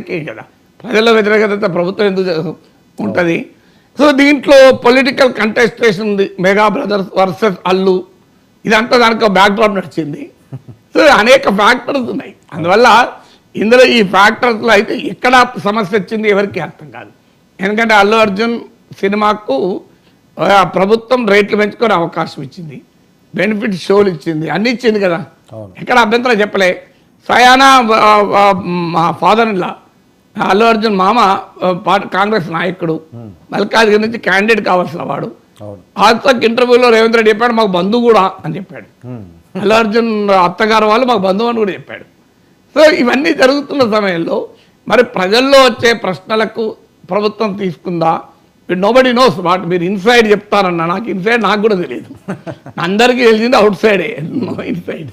వ్యతిరేకే కదా, ప్రజల వ్యతిరేకత ప్రభుత్వం ఎందుకు ఉంటుంది. సో దీంట్లో పొలిటికల్ కంటెస్టేషన్ ఉంది, మెగా బ్రదర్స్ వర్సెస్ అల్లు, ఇదంతా దానికి బ్యాక్డ్రాప్ నడిచింది. సో అనేక ఫ్యాక్టర్స్ ఉన్నాయి. అందువల్ల ఇందులో ఈ ఫ్యాక్టర్స్లో అయితే ఎక్కడ సమస్య వచ్చింది ఎవరికి అర్థం కాదు. ఎందుకంటే అల్లు అర్జున్ సినిమాకు ప్రభుత్వం రేట్లు పెంచుకొని అవకాశం ఇచ్చింది, బెనిఫిట్ షోలు ఇచ్చింది, అన్ని ఇచ్చింది కదా, ఎక్కడ అభ్యంతరం చెప్పలే. స్వయానా మా ఫాదర్ ఇన్లా అల్లు అర్జున్ మామ కాంగ్రెస్ నాయకుడు, మల్కాజ్గిరి నుంచి క్యాండిడేట్ కావాల్సిన వాడు. ఆజతక్ ఇంటర్వ్యూలో రేవంత్ రెడ్డి చెప్పాడు మాకు బంధువు కూడా అని చెప్పాడు. అల్లు అర్జున్ అత్తగారు వాళ్ళు మాకు బంధువు అని కూడా చెప్పాడు. సో ఇవన్నీ జరుగుతున్న సమయంలో మరి ప్రజల్లో వచ్చే ప్రశ్నలకు ప్రభుత్వం తీసుకుందా, నోబడి నోస్ వాట్. మీరు ఇన్సైడ్ చెప్తారన్నా, నాకు ఇన్సైడ్ నాకు కూడా తెలియదు, అందరికీ తెలిసింది అవుట్ సైడే. ఇన్సైడ్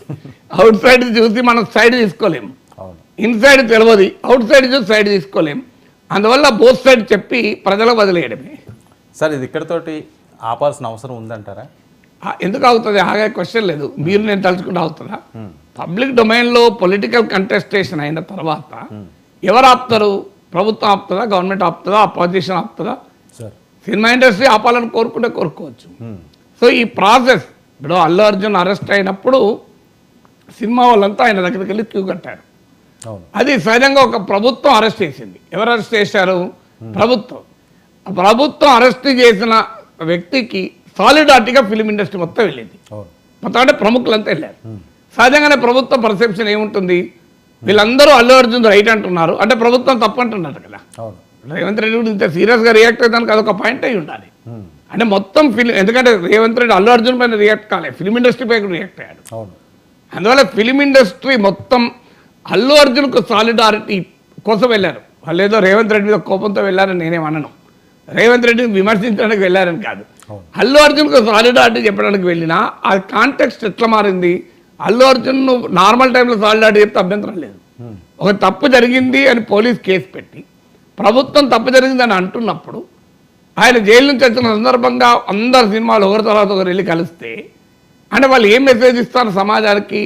అవుట్ సైడ్ చూసి మనం సైడ్ తీసుకోలేము, ఇన్సైడ్ తెలియదు, అవుట్ సైడ్ చూసి సైడ్ తీసుకోలేము. అందువల్ల బోత్ సైడ్ చెప్పి ప్రజలకు వదిలేయడమే. సార్ ఇది ఇక్కడతోటి ఆపాల్సిన అవసరం ఉందంటారా? ఎందుకు అవుతుంది, ఆగే క్వశ్చన్ లేదు. మీరు నేను తలుచుకుంటూ అవుతుందా? పబ్లిక్ డొమైన్లో పొలిటికల్ కంటెస్టేషన్ అయిన తర్వాత ఎవరు ఆపుతారు? ప్రభుత్వం ఆపుతుందా, గవర్నమెంట్ ఆపుతుందా, అపోజిషన్ ఆపుతుందా? సినిమా ఇండస్ట్రీ ఆపాలని కోరుకుంటే కోరుకోవచ్చు. సో ఈ ప్రాసెస్ ఇప్పుడు అల్లు అర్జున్ అరెస్ట్ అయినప్పుడు సినిమా వాళ్ళంతా ఆయన దగ్గరికి వెళ్ళి క్యూ కట్టారు. అది సహజంగా ఒక ప్రభుత్వం అరెస్ట్ చేసింది. ఎవరు అరెస్ట్ చేశారు? ప్రభుత్వం. ప్రభుత్వం అరెస్ట్ చేసిన వ్యక్తికి సాలిడారిటీగా ఫిలిం ఇండస్ట్రీ మొత్తం వెళ్ళింది, మొత్తం అంటే ప్రముఖులంతా వెళ్ళారు. సహజంగానే ప్రభుత్వం పర్సెప్షన్ ఏముంటుంది, వీళ్ళందరూ అల్లు అర్జున్ రైట్ అంటున్నారు అంటే ప్రభుత్వం తప్పు అంటున్నారు కదా. రేవంత్ రెడ్డి కూడా ఇంత సీరియస్గా రియాక్ట్ అయ్యేదానికి అదొక పాయింట్ అయి ఉండాలి. అంటే మొత్తం ఫిలిం, ఎందుకంటే రేవంత్ రెడ్డి అల్లు అర్జున్ పైన రియాక్ట్ కాలేదు, ఫిలిం ఇండస్ట్రీ పై రియాక్ట్ అయ్యాడు. అందువల్ల ఫిలిం ఇండస్ట్రీ మొత్తం అల్లు అర్జున్కు సాలిడారిటీ కోసం వెళ్ళారు. వాళ్ళు ఏదో రేవంత్ రెడ్డి మీద కోపంతో వెళ్ళారని నేనేమన్నాను, రేవంత్ రెడ్డిని విమర్శించడానికి వెళ్ళారని కాదు. అల్లు అర్జున్కు సాలిడారిటీ చెప్పడానికి వెళ్ళినా ఆ కాంటెక్స్ట్ ఎట్లా మారింది. అల్లు అర్జున్ నార్మల్ టైంలో సాలిడారిటీ చెప్తే అభ్యంతరం లేదు. ఒక తప్పు జరిగింది అని పోలీస్ కేసు పెట్టి ప్రభుత్వం తప్పు జరిగిందని అంటున్నప్పుడు ఆయన జైలు నుంచి వచ్చిన సందర్భంగా అందరు సినిమాలు ఒకరి తర్వాత ఒకరు వెళ్ళి కలిస్తే అంటే వాళ్ళు ఏం మెసేజ్ ఇస్తారు సమాజానికి?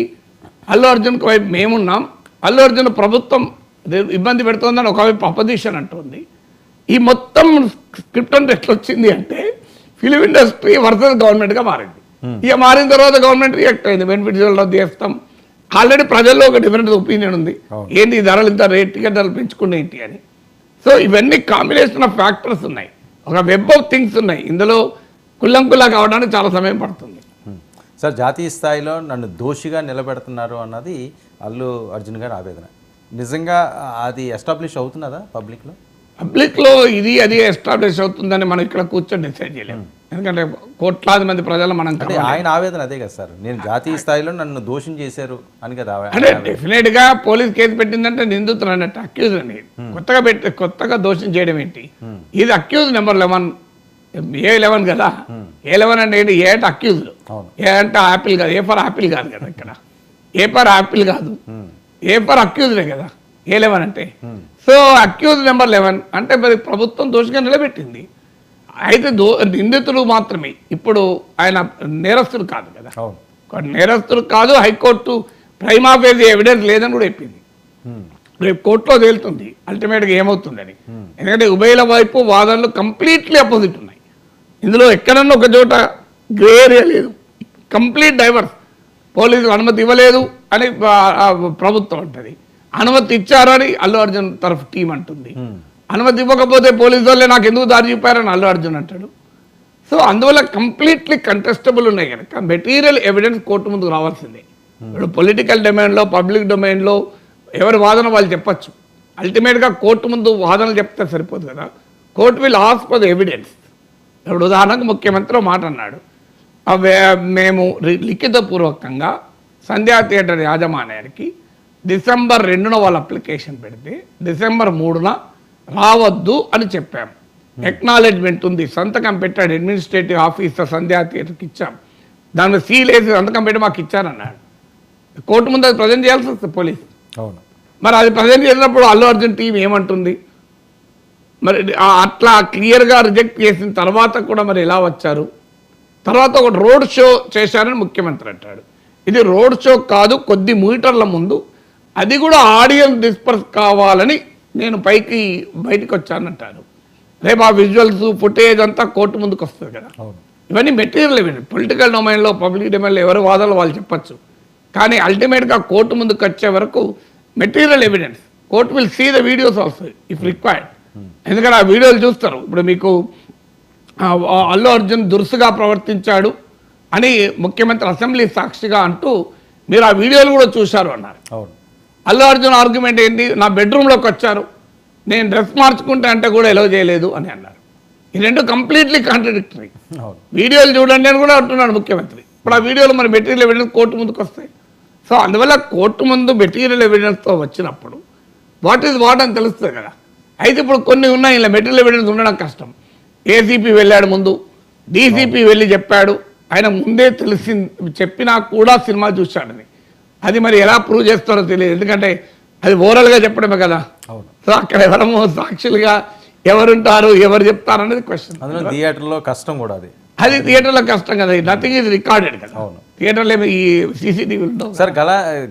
అల్లు అర్జున్కి వైపు మేమున్నాం, అల్లు అర్జున్ ప్రభుత్వం ఇబ్బంది పెడుతుందని ఒకవైపు అపోజిషన్ అంటుంది. ఈ మొత్తం స్క్రిప్ట్ అంటే ఎట్లా వచ్చింది అంటే ఫిలిం ఇండస్ట్రీ వర్సెస్ గవర్నమెంట్గా మారింది. ఇక మారిన తర్వాత గవర్నమెంట్ రియాక్ట్ అయింది, బెనిఫిట్స్ రద్దు చేస్తాం. ఆల్రెడీ ప్రజల్లో ఒక డిఫరెంట్ ఒపీనియన్ ఉంది, ఏంటి ఈ ధరలు ఇంత రేట్ టికెట్ ధరలు పెంచుకునే ఏంటి అని. సో ఇవన్నీ కాంబినేషన్ ఆఫ్ ఫ్యాక్టర్స్ ఉన్నాయి, ఒక వెబ్ ఆఫ్ థింగ్స్ ఉన్నాయి. ఇందులో కుల్లంకుల్లా కావడానికి చాలా సమయం పడుతుంది. సార్ జాతీయ స్థాయిలో నన్ను దోషిగా నిలబెడుతున్నారు అన్నది అల్లు అర్జున్ గారి ఆవేదన. నిజంగా అది ఎస్టాబ్లిష్ అవుతున్నదా పబ్లిక్లో? పబ్లిక్లో ఇది అది ఎస్టాబ్లిష్ అవుతుందని మనం ఇక్కడ కూర్చొని డిసైడ్ చేయలేము, ఎందుకంటే కోట్లాది మంది ప్రజలు మనం. ఆయన ఆవేదన అదే కదా సార్, నేను జాతీయ స్థాయిలో నన్ను దోషం చేశారు అని కదా. అంటే డెఫినెట్గా పోలీస్ కేసు పెట్టిందంటే నిందితులు అన్నట్టు, అక్యూజ్ అని. కొత్తగా దోషం చేయడం ఏంటి? ఇది అక్యూజ్ నెంబర్ 11, A11 కదా. A11 అంటే ఏంటి? ఏ అంటే అక్యూజ్డ్, ఏ అంటే యాపిల్ కాదు, ఏ ఫర్ యాపిల్ కాదు కదా ఇక్కడ, ఏ ఫర్ యాపిల్ కాదు, ఏ ఫర్ అక్యూజ్డే కదా A11 అంటే. సో అక్యూజ్ నెంబర్ 11 అంటే మరి ప్రభుత్వం దోషిగా నిలబెట్టింది. అయితే నిందితులు మాత్రమే, ఇప్పుడు ఆయన నేరస్తుడు కాదు కదా, నేరస్తుడు కాదు. హైకోర్టు ప్రైమా ఫేసి ఎవిడెన్స్ లేదని కూడా చెప్పింది. రేపు కోర్టులో తేలుతుంది అల్టిమేట్గా ఏమవుతుందని. ఎందుకంటే ఉభయల వైపు వాదనలు కంప్లీట్లీ అపోజిట్ ఉన్నాయి. ఇందులో ఎక్కడన్నా ఒక చోట గ్రే ఏరియా లేదు, కంప్లీట్ డైవర్స్. పోలీసులు అనుమతి ఇవ్వలేదు అని ప్రభుత్వం అంటుంది, అనుమతి ఇచ్చారని అల్లు అర్జున్ తరఫు టీం అంటుంది. అనుమతి ఇవ్వకపోతే పోలీసు వాళ్ళే నాకు ఎందుకు దారి చూపారని అల్లు అర్జున్ అంటాడు. సో అందువల్ల కంప్లీట్లీ కంటెస్టబుల్ ఉన్నాయి కనుక మెటీరియల్ ఎవిడెన్స్ కోర్టు ముందుకు రావాల్సిందే. ఇప్పుడు పొలిటికల్ డొమైన్లో, పబ్లిక్ డొమైన్లో ఎవరి వాదన వాళ్ళు చెప్పచ్చు. అల్టిమేట్గా కోర్టు ముందు వాదనలు చెప్తే సరిపోదు కదా. Court will ask for the evidence. ఇప్పుడు ఉదాహరణకు ముఖ్యమంత్రి మాట అన్నాడు, మేము లిఖితపూర్వకంగా సంధ్యా థియేటర్ యాజమాన్యానికి డిసెంబర్ 2న వాళ్ళు అప్లికేషన్ పెడితే డిసెంబర్ 3న రావద్దు అని చెప్పాము. ఎక్నాలెడ్జ్మెంట్ ఉంది, సంతకం పెట్టాడు అడ్మినిస్ట్రేటివ్ ఆఫీసర్ సంధ్యా థియేటర్కి ఇచ్చాం, దాని మీద సీల్ వేసి సంతకం పెట్టి మాకు ఇచ్చారన్నాడు. కోర్టు ముందు అది ప్రజెంట్ చేయాల్సి వస్తుంది పోలీసు. మరి అది ప్రజెంట్ చేసినప్పుడు అల్లు అర్జున్ టీం ఏమంటుంది? మరి అట్లా క్లియర్గా రిజెక్ట్ చేసిన తర్వాత కూడా మరి ఎలా వచ్చారు? తర్వాత ఒక రోడ్ షో చేశారని ముఖ్యమంత్రి అంటాడు. ఇది రోడ్ షో కాదు, కొద్ది మీటర్ల ముందు, అది కూడా ఆడియన్స్ డిస్పర్స్ కావాలని నేను బయటికి వచ్చానంటారు. రేపు ఆ విజువల్స్ ఫుటేజ్ అంతా కోర్టు ముందుకు వస్తుంది కదా. అవును. ఇవన్నీ మెటీరియల్ ఎవిడెన్స్. పొలిటికల్ డొమైన్లో పబ్లిక్ డొమైన్లో ఎవరి వాదాలు వాళ్ళు చెప్పచ్చు, కానీ అల్టిమేట్గా కోర్టు ముందుకు వచ్చే వరకు material evidence. Court will see the videos also if required. ఎందుకంటే ఆ వీడియోలు చూస్తారు. ఇప్పుడు మీకు అల్లు అర్జున్ దురుసుగా ప్రవర్తించాడు అని ముఖ్యమంత్రి అసెంబ్లీ సాక్షిగా అంటూ మీరు ఆ వీడియోలు కూడా చూశారు అన్నారు. అవును. అల్లు అర్జున్ ఆర్గ్యుమెంట్ ఏంటి, నా బెడ్రూమ్లోకి వచ్చారు, నేను డ్రెస్ మార్చుకుంటే అంటే కూడా ఎలవ్ చేయలేదు అని అన్నారు. ఈ రెండు కంప్లీట్లీ కాంట్రడిక్టరీ. అవును. వీడియోలు చూడండి అని కూడా అంటున్నాడు ముఖ్యమంత్రి. ఇప్పుడు ఆ వీడియోలు మరి మెటీరియల్ ఎవిడెన్స్ కోర్టు ముందుకు వస్తాయి. సో అందువల్ల కోర్టు ముందు మెటీరియల్ ఎవిడెన్స్తో వచ్చినప్పుడు వాట్ ఈజ్ వాట్ అని తెలుస్తుంది కదా. అయితే ఇప్పుడు కొన్ని ఉన్నాయి, ఇలా మెటీరియల్ ఎవిడెన్స్ ఉండడం కష్టం. ఏసీపీ వెళ్ళాడు ముందు, డీసీపీ వెళ్ళి చెప్పాడు, ఆయన ముందే చెప్పినా కూడా సినిమా చూశాడని. అది మరి ఎలా ప్రూవ్ చేస్తారో తెలియదు, ఎందుకంటే అది ఓరల్గా చెప్పడమే కదా. అవును. సో అక్కడ ఎవరమో సాక్షులుగా ఎవరుంటారు, ఎవరు చెప్తారు అనేది క్వశ్చన్. అందులో థియేటర్లో కష్టం కూడా అది థియేటర్లో కష్టం కదా. నథింగ్ ఈజ్ రికార్డెడ్ కదా. అవును. థియేటర్లో ఈ సీసీటీవీ ఉండవు సార్.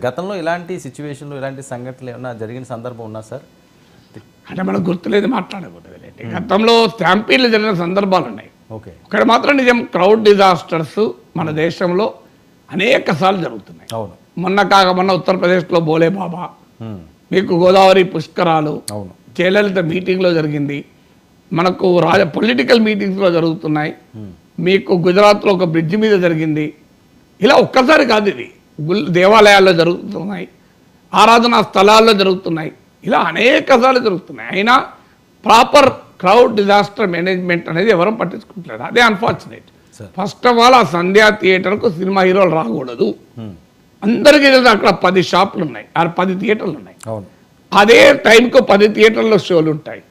గతంలో ఇలాంటి సిచ్యువేషన్లు, ఇలాంటి సంఘటనలు ఏమన్నా జరిగిన సందర్భం ఉన్నా సార్? అంటే మనకు గుర్తులేదు, మాట్లాడకూడదు. గతంలో స్టాంపీడ్లు జరిగిన సందర్భాలు ఉన్నాయి. ఓకే. ఇక్కడ మాత్రం నిజం, క్రౌడ్ డిజాస్టర్స్ మన దేశంలో అనేక సార్లు జరుగుతున్నాయి. అవును. మొన్న ఉత్తరప్రదేశ్లో బోలే బాబా, మీకు గోదావరి పుష్కరాలు, అవును, జయలలిత మీటింగ్లో జరిగింది, మనకు పొలిటికల్ మీటింగ్స్లో జరుగుతున్నాయి, మీకు గుజరాత్లో ఒక బ్రిడ్జ్ మీద జరిగింది. ఇలా ఒక్కసారి కాదు, ఇది దేవాలయాల్లో జరుగుతున్నాయి, ఆరాధనా స్థలాల్లో జరుగుతున్నాయి, ఇలా అనేక సార్లు జరుగుతున్నాయి. అయినా ప్రాపర్ క్రౌడ్ డిజాస్టర్ మేనేజ్మెంట్ అనేది ఎవరూ పట్టించుకుంటలేదు. అదే అన్ఫార్చునేట్. ఫస్ట్ ఆఫ్ ఆల్ ఆ సంధ్యా థియేటర్కు సినిమా హీరోలు రాకూడదు. అందరికీ తెలుసు అక్కడ 10 షాపులు ఉన్నాయి, 10 థియేటర్లు ఉన్నాయి. అదే టైంకు 10 థియేటర్లో షోలు ఉంటాయి.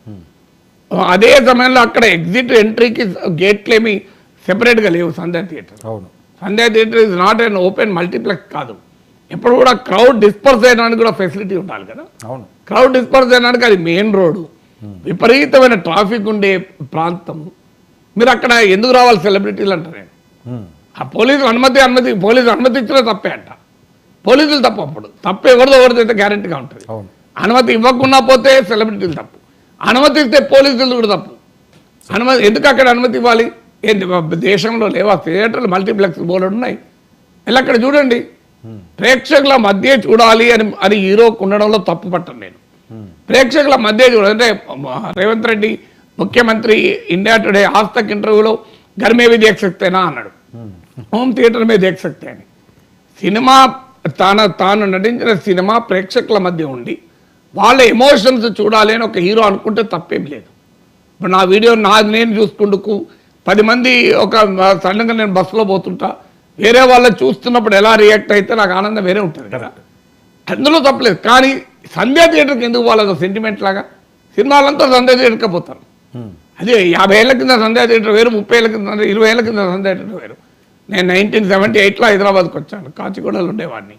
అదే సమయంలో అక్కడ ఎగ్జిట్ ఎంట్రీకి గేట్లు ఏమి సెపరేట్గా లేవు. Sandhya theatre, Sandhya theatre is not and open multiplex కాదు. ఎప్పుడు కూడా క్రౌడ్ డిస్పర్స్ చేయడానికి కూడా ఫెసిలిటీ ఉండాలి కదా. క్రౌడ్ డిస్పర్స్ చేయడానికి అది మెయిన్ రోడ్డు, విపరీతమైన ట్రాఫిక్ ఉండే ప్రాంతం. మీరు అక్కడ ఎందుకు రావాలి సెలబ్రిటీలు అంటారు. నేను ఆ పోలీసు అనుమతి ఇచ్చినా తప్పే అంట. పోలీసులు తప్పు, అప్పుడు తప్పు ఎవరితో అయితే గ్యారెంటీగా ఉంటుంది. అనుమతి ఇవ్వకుండా పోతే సెలబ్రిటీలు తప్పు, అనుమతి ఇస్తే పోలీసులు కూడా తప్పు. ఎందుకు అక్కడ అనుమతి ఇవ్వాలి? ఏంటి దేశంలో లేవా థియేటర్లు, మల్టీప్లెక్స్ బోర్డు ఉన్నాయి? ఇలా అక్కడ చూడండి. ప్రేక్షకుల మధ్య చూడాలి అని హీరోకు ఉండడంలో తప్పు పట్టను నేను. ప్రేక్షకుల మధ్య చూడాలి అంటే రేవంత్ రెడ్డి ముఖ్యమంత్రి ఇండియా టుడే आज तक ఇంటర్వ్యూలో घर में भी देख सकते ना అన్నాడు, హోమ్ థియేటర్ మీద देख सकते అని. సినిమా తాను నటించిన సినిమా ప్రేక్షకుల మధ్య ఉండి వాళ్ళ ఎమోషన్స్ చూడాలి అని ఒక హీరో అనుకుంటే తప్పేం లేదు. ఇప్పుడు నా వీడియో నేను చూసుకుంటూ 10 మంది ఒక సడన్గా నేను బస్సులో పోతుంటా, వేరే వాళ్ళు చూస్తున్నప్పుడు ఎలా రియాక్ట్ అయితే నాకు ఆనందం వేరే ఉంటుంది కదా, అందులో తప్పలేదు. కానీ సంధ్యా థియేటర్కి ఎందుకు వాళ్ళ సెంటిమెంట్ లాగా సినిమాలంతా సంధ్యా థియేటర్కి పోతారు. అదే 50 ఏళ్ల కింద సంధ్యా థియేటర్ వేరు, 30 ఏళ్ళ కింద 20 ఏళ్ల కింద సంధ్యా థియేటర్ వేరు. నేను 1978లో హైదరాబాద్కి వచ్చాను, కాచిగూడలో ఉండేవాడిని.